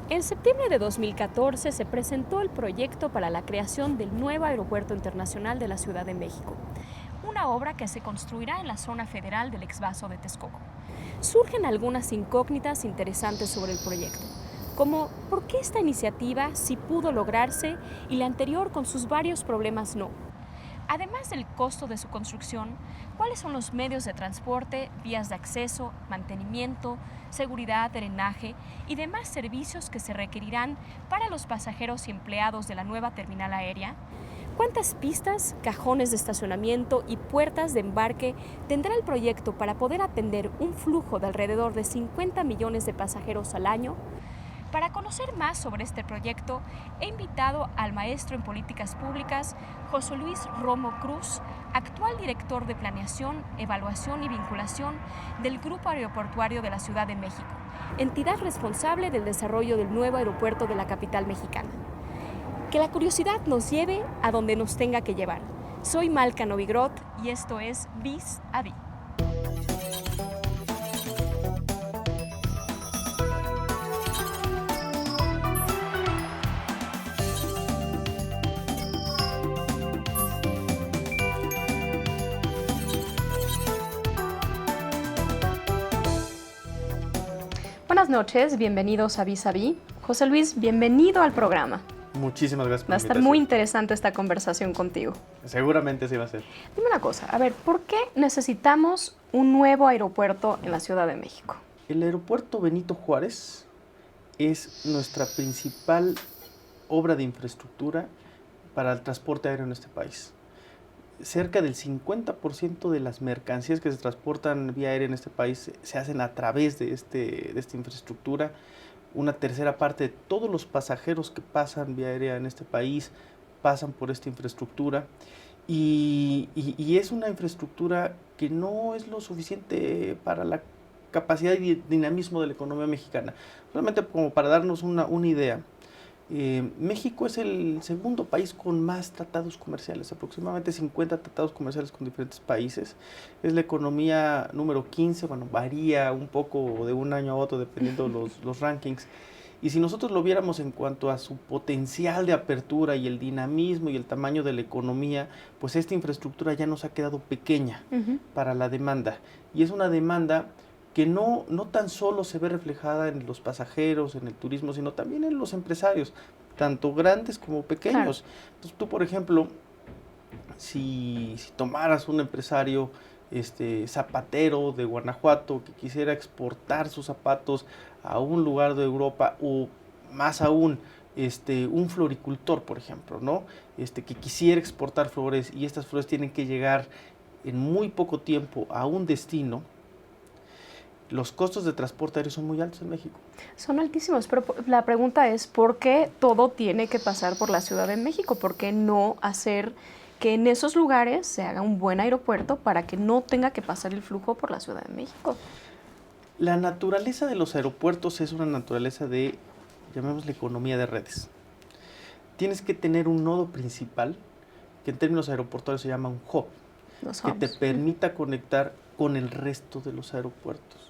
En septiembre de 2014 se presentó el proyecto para la creación del nuevo Aeropuerto Internacional de la Ciudad de México, una obra que se construirá en la zona federal del Exvaso de Texcoco. Surgen algunas incógnitas interesantes sobre el proyecto, como ¿por qué esta iniciativa sí pudo lograrse y la anterior con sus varios problemas no? Además del costo de su construcción, ¿cuáles son los medios de transporte, vías de acceso, mantenimiento, seguridad, drenaje y demás servicios que se requerirán para los pasajeros y empleados de la nueva terminal aérea? ¿Cuántas pistas, cajones de estacionamiento y puertas de embarque tendrá el proyecto para poder atender un flujo de alrededor de 50 millones de pasajeros al año? Para conocer más sobre este proyecto, he invitado al maestro en políticas públicas, José Luis Romo Cruz, actual director de Planeación, Evaluación y Vinculación del Grupo Aeroportuario de la Ciudad de México, entidad responsable del desarrollo del nuevo aeropuerto de la capital mexicana. Que la curiosidad nos lleve a donde nos tenga que llevar. Soy Malca Novigrot y esto es Vis a Vis. Buenas noches, bienvenidos a Vis a Vis. José Luis, bienvenido al programa. Muchísimas gracias por Va a la estar invitación. muy interesante esta conversación contigo. Seguramente sí va a ser. Dime una cosa, a ver, ¿por qué necesitamos un nuevo aeropuerto en la Ciudad de México? El aeropuerto Benito Juárez es nuestra principal obra de infraestructura para el transporte aéreo en este país. Cerca del 50% de las mercancías que se transportan vía aérea en este país se hacen a través de esta infraestructura. Una tercera parte de todos los pasajeros que pasan vía aérea en este país pasan por esta infraestructura. Y es una infraestructura que no es lo suficiente para la capacidad y dinamismo de la economía mexicana. Solamente como para darnos una idea, México es el segundo país con más tratados comerciales, aproximadamente 50 tratados comerciales con diferentes países. Es la economía número 15, bueno, varía un poco de un año a otro dependiendo los rankings. Y si nosotros lo viéramos en cuanto a su potencial de apertura y el dinamismo y el tamaño de la economía, pues esta infraestructura ya nos ha quedado pequeña para la demanda. Y es una demanda que no tan solo se ve reflejada en los pasajeros, en el turismo, sino también en los empresarios, tanto grandes como pequeños. Claro. Entonces tú, por ejemplo, si tomaras un empresario zapatero de Guanajuato que quisiera exportar sus zapatos a un lugar de Europa, o más aún un floricultor, por ejemplo, ¿no? Que quisiera exportar flores, y estas flores tienen que llegar en muy poco tiempo a un destino. Los costos de transporte aéreo son muy altos en México. Son altísimos, pero la pregunta es, ¿por qué todo tiene que pasar por la Ciudad de México? ¿Por qué no hacer que en esos lugares se haga un buen aeropuerto para que no tenga que pasar el flujo por la Ciudad de México? La naturaleza de los aeropuertos es una naturaleza de, llamémosle, economía de redes. Tienes que tener un nodo principal, que en términos aeroportuarios se llama un hub, que te permita conectar con el resto de los aeropuertos.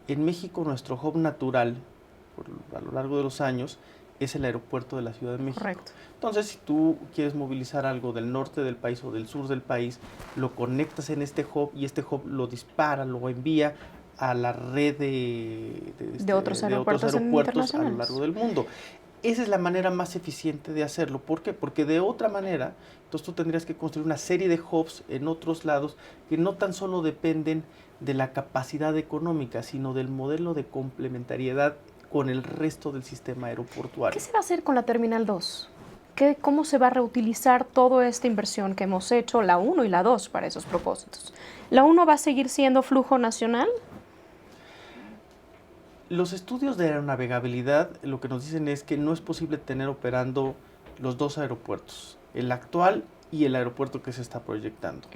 En México, nuestro hub natural, a lo largo de los años, es el aeropuerto de la Ciudad de México. Correcto. Entonces, si tú quieres movilizar algo del norte del país o del sur del país, lo conectas en este hub, y este hub lo dispara, lo envía a la red de otros aeropuertos a lo largo del mundo. Esa es la manera más eficiente de hacerlo. ¿Por qué? Porque de otra manera, entonces tú tendrías que construir una serie de hubs en otros lados que no tan solo dependen de la capacidad económica, sino del modelo de complementariedad con el resto del sistema aeroportuario. ¿Qué se va a hacer con la Terminal 2? ¿Cómo se va a reutilizar toda esta inversión que hemos hecho, la 1 y la 2, para esos propósitos? ¿La 1 va a seguir siendo flujo nacional? Los estudios de aeronavegabilidad lo que nos dicen es que no es posible tener operando los dos aeropuertos, el actual y el aeropuerto que se está proyectando.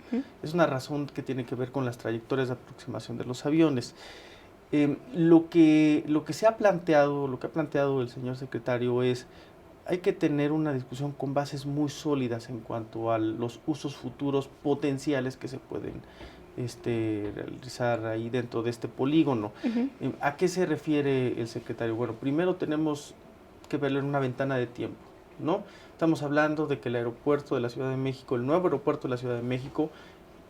Es una razón que tiene que ver con las trayectorias de aproximación de los aviones. Lo que se ha planteado, lo que ha planteado el señor secretario es: hay que tener una discusión con bases muy sólidas en cuanto a los usos futuros potenciales que se pueden realizar ahí dentro de este polígono. ¿A qué se refiere el secretario? Bueno, primero tenemos que verlo en una ventana de tiempo, ¿no? Estamos hablando de que el aeropuerto de la Ciudad de México, el nuevo aeropuerto de la Ciudad de México,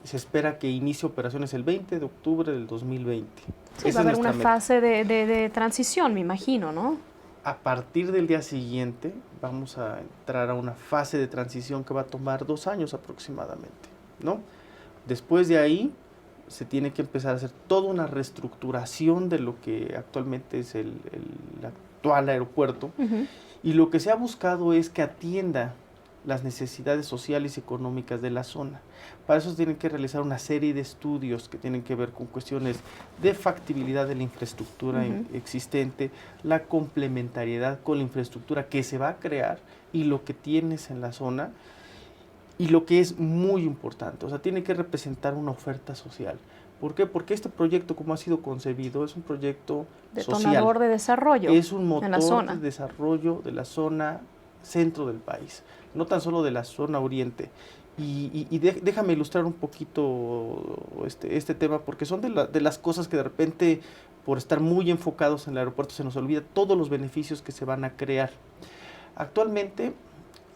se espera que inicie operaciones el 20 de octubre del 2020. Sí, Esa va a es haber una nuestra meta. fase de transición, me imagino, ¿no? A partir del día siguiente vamos a entrar a una fase de transición que va a tomar 2 años aproximadamente, ¿no? Después de ahí se tiene que empezar a hacer toda una reestructuración de lo que actualmente es el actual aeropuerto, y lo que se ha buscado es que atienda las necesidades sociales y económicas de la zona. Para eso se tienen que realizar una serie de estudios que tienen que ver con cuestiones de factibilidad de la infraestructura existente, la complementariedad con la infraestructura que se va a crear y lo que tienes en la zona, y lo que es muy importante, o sea, tiene que representar una oferta social. ¿Por qué? Porque este proyecto, como ha sido concebido, es un proyecto detonador social, de desarrollo es un en la motor zona. de desarrollo de la zona centro del país, no tan solo de la zona oriente. Déjame ilustrar un poquito este tema, porque son de las cosas que de repente, por estar muy enfocados en el aeropuerto, se nos olvida todos los beneficios que se van a crear. Actualmente,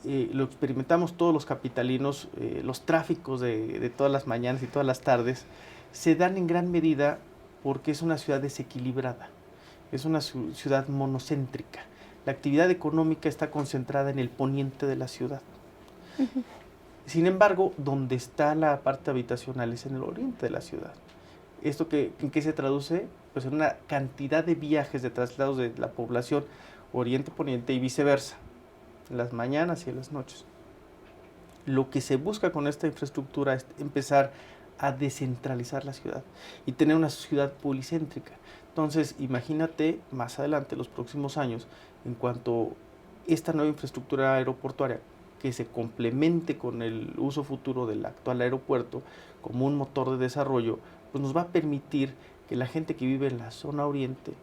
lo experimentamos todos los capitalinos, los tráficos de todas las mañanas y todas las tardes se dan en gran medida porque es una ciudad desequilibrada, es una ciudad monocéntrica. La actividad económica está concentrada en el poniente de la ciudad. Sin embargo, donde está la parte habitacional es en el oriente de la ciudad. ¿Esto en qué se traduce? Pues en una cantidad de viajes, de traslados de la población oriente-poniente y viceversa, en las mañanas y en las noches. Lo que se busca con esta infraestructura es empezar a descentralizar la ciudad y tener una ciudad policéntrica. Entonces, imagínate más adelante, los próximos años, en cuanto esta nueva infraestructura aeroportuaria que se complemente con el uso futuro del actual aeropuerto como un motor de desarrollo, pues nos va a permitir que la gente que vive en la zona oriente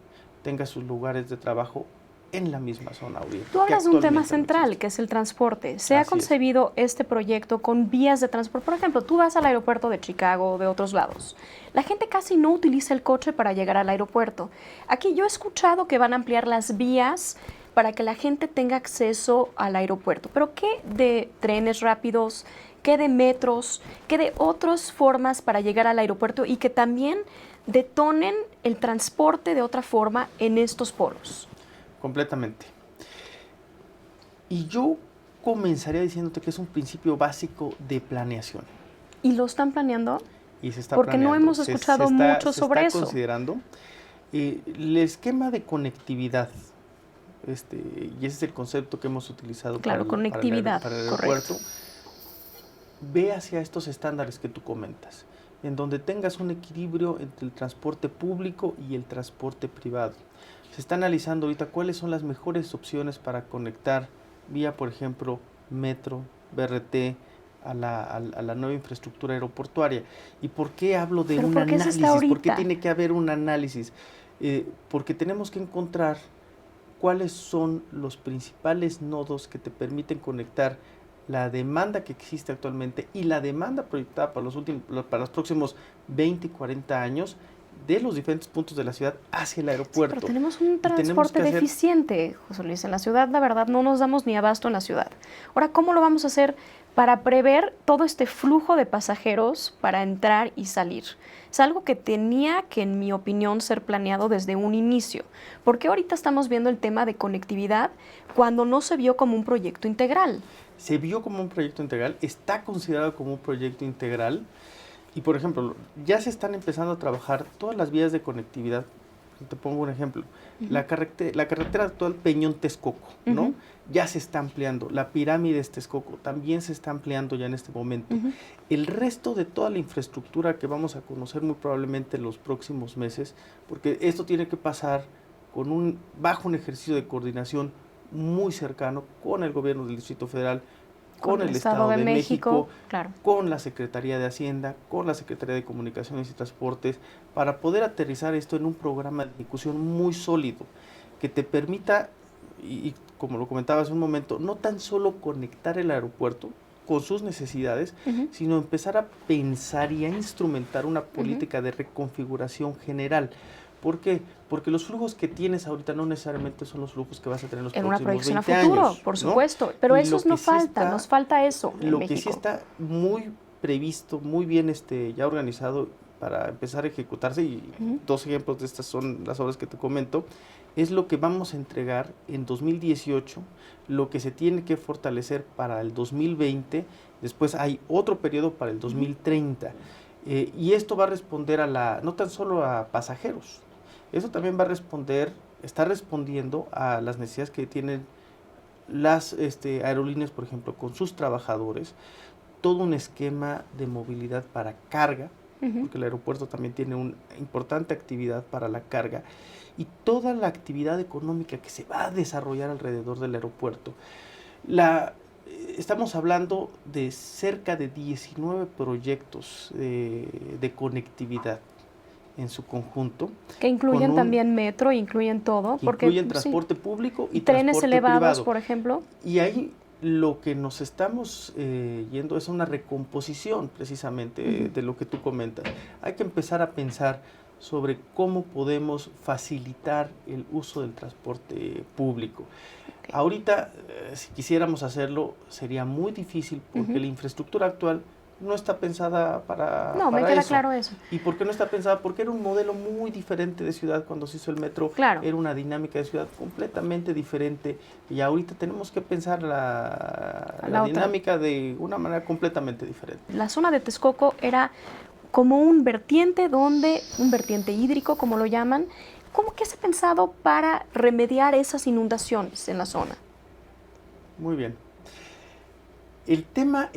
tenga sus lugares de trabajo en la misma zona oriente. Tú hablas de un tema central, que es el transporte. ¿Se ha concebido este proyecto con vías de transporte? Por ejemplo, tú vas al aeropuerto de Chicago o de otros lados. La gente casi no utiliza el coche para llegar al aeropuerto. Aquí yo he escuchado que van a ampliar las vías para que la gente tenga acceso al aeropuerto. Pero ¿qué de trenes rápidos? ¿Qué de metros? ¿Qué de otras formas para llegar al aeropuerto y que también detonen el transporte de otra forma en estos polos? Completamente. Y yo comenzaría diciéndote que es un principio básico de planeación. ¿Y lo están planeando? Y se está Porque planeando. No hemos escuchado mucho sobre eso. Se está considerando el esquema de conectividad, y ese es el concepto que hemos utilizado para el aeropuerto. Correcto. Ve hacia estos estándares que tú comentas, en donde tengas un equilibrio entre el transporte público y el transporte privado. Se está analizando ahorita cuáles son las mejores opciones para conectar vía, por ejemplo, metro, BRT, a la nueva infraestructura aeroportuaria. ¿Y por qué hablo de un análisis? ¿Por qué tiene que haber un análisis? Porque tenemos que encontrar cuáles son los principales nodos que te permiten conectar la demanda que existe actualmente y la demanda proyectada para los próximos 20 y 40 años de los diferentes puntos de la ciudad hacia el aeropuerto. Sí, pero tenemos un transporte deficiente, José Luis. En la ciudad, la verdad, no nos damos ni abasto en la ciudad. Ahora, ¿cómo lo vamos a hacer para prever todo este flujo de pasajeros para entrar y salir? Es algo que tenía que, en mi opinión, ser planeado desde un inicio. Porque ahorita estamos viendo el tema de conectividad cuando no se vio como un proyecto integral. Se vio como un proyecto integral, está considerado como un proyecto integral. Y, por ejemplo, ya se están empezando a trabajar todas las vías de conectividad. Te pongo un ejemplo. La carretera actual Peñón-Texcoco, ¿no? Ya se está ampliando. La pirámide de Texcoco también se está ampliando ya en este momento. El resto de toda la infraestructura que vamos a conocer muy probablemente en los próximos meses, porque esto tiene que pasar bajo un ejercicio de coordinación muy cercano con el gobierno del Distrito Federal, con el Estado de México, claro, con la Secretaría de Hacienda, con la Secretaría de Comunicaciones y Transportes, para poder aterrizar esto en un programa de ejecución muy sólido, que te permita, y como lo comentaba hace un momento, no tan solo conectar el aeropuerto con sus necesidades, sino empezar a pensar y a instrumentar una política de reconfiguración general. ¿Por qué? Porque los flujos que tienes ahorita no necesariamente son los flujos que vas a tener en los en una próximos proyección 20 a futuro, años, por ¿no? supuesto. Pero Y eso lo que nos sí falta, está- nos falta eso en Lo que México. sí está muy previsto, muy bien ya organizado para empezar a ejecutarse, y dos ejemplos de estas son las obras que te comento, es lo que vamos a entregar en 2018, lo que se tiene que fortalecer para el 2020, después hay otro periodo para el 2030, y esto va a responder no tan solo a pasajeros, eso también va a está respondiendo a las necesidades que tienen las aerolíneas, por ejemplo, con sus trabajadores, todo un esquema de movilidad para carga, porque el aeropuerto también tiene una importante actividad para la carga, y toda la actividad económica que se va a desarrollar alrededor del aeropuerto. Estamos hablando de cerca de 19 proyectos de conectividad en su conjunto. Que incluyen también metro, incluyen todo. Porque incluyen transporte público y trenes transporte elevados, privado, por ejemplo. Y ahí lo que nos estamos yendo es una recomposición precisamente de lo que tú comentas. Hay que empezar a pensar sobre cómo podemos facilitar el uso del transporte público. Okay. Ahorita, si quisiéramos hacerlo, sería muy difícil porque la infraestructura actual no está pensada para eso. No, me queda claro eso. ¿Y por qué no está pensada? Porque era un modelo muy diferente de ciudad cuando se hizo el metro. Claro. Era una dinámica de ciudad completamente diferente. Y ahorita tenemos que pensar la dinámica de una manera completamente diferente. La zona de Texcoco era como un vertiente hídrico, como lo llaman. ¿Qué se ha pensado para remediar esas inundaciones en la zona? Muy bien. El tema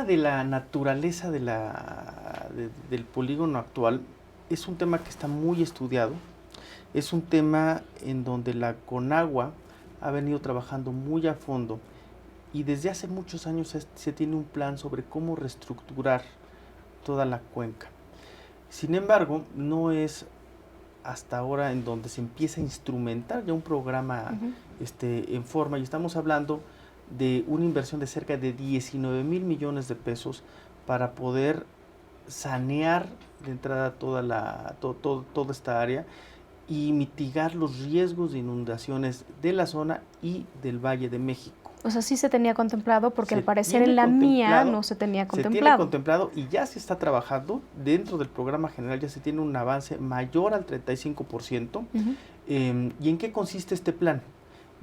de la naturaleza del polígono actual es un tema que está muy estudiado, es un tema en donde la Conagua ha venido trabajando muy a fondo, y desde hace muchos años se tiene un plan sobre cómo reestructurar toda la cuenca. Sin embargo, no es hasta ahora en donde se empieza a instrumentar ya un programa en forma, y estamos hablando de una inversión de cerca de 19 mil millones de pesos para poder sanear de entrada toda esta área y mitigar los riesgos de inundaciones de la zona y del Valle de México. O sea, sí se tenía contemplado, porque al parecer en la mía no se tenía contemplado. Se tiene contemplado y ya se está trabajando dentro del programa general, ya se tiene un avance mayor al 35%. ¿Y en qué consiste este plan?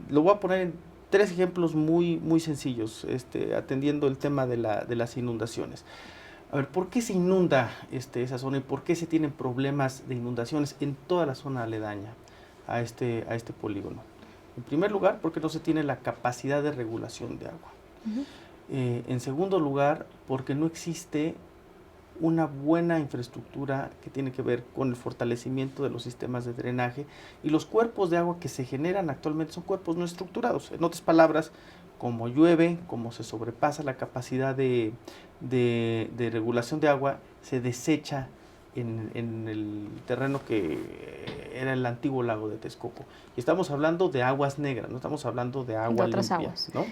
Lo voy a poner en 3 ejemplos muy, muy sencillos, atendiendo el tema de las inundaciones. A ver, ¿por qué se inunda esa zona y por qué se tienen problemas de inundaciones en toda la zona aledaña a este polígono? En primer lugar, porque no se tiene la capacidad de regulación de agua. En segundo lugar, porque no existe una buena infraestructura que tiene que ver con el fortalecimiento de los sistemas de drenaje, y los cuerpos de agua que se generan actualmente son cuerpos no estructurados. En otras palabras, como llueve, como se sobrepasa la capacidad de regulación de agua, se desecha en el terreno que era el antiguo lago de Texcoco. Y estamos hablando de aguas negras, no estamos hablando de agua limpia, ¿no?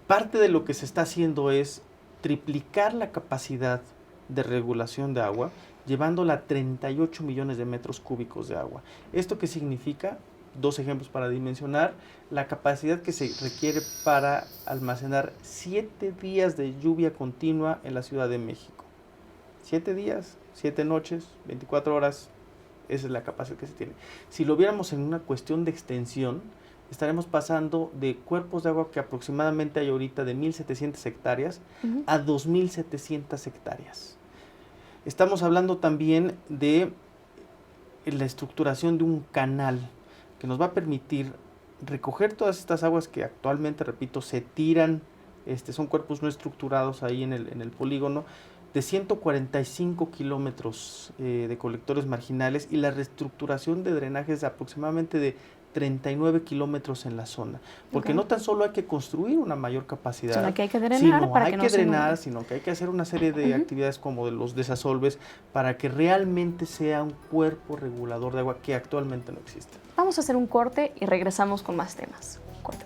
Parte de lo que se está haciendo es triplicar la capacidad de regulación de agua, llevándola a 38 millones de metros cúbicos de agua. ¿Esto qué significa? 2 ejemplos para dimensionar la capacidad que se requiere para almacenar 7 días de lluvia continua en la Ciudad de México. 7 días, 7 noches, 24 horas, esa es la capacidad que se tiene. Si lo viéramos en una cuestión de extensión, estaremos pasando de cuerpos de agua que aproximadamente hay ahorita de 1.700 hectáreas a 2.700 hectáreas. Estamos hablando también de la estructuración de un canal que nos va a permitir recoger todas estas aguas que actualmente, repito, se tiran, son cuerpos no estructurados ahí en el polígono, de 145 kilómetros de colectores marginales, y la reestructuración de drenajes de aproximadamente de 39 kilómetros en la zona, porque no tan solo hay que construir una mayor capacidad, sino que hay que drenar, sino que hay que hacer una serie de actividades como de los desasolves para que realmente sea un cuerpo regulador de agua que actualmente no existe. Vamos a hacer un corte y regresamos con más temas. Corte.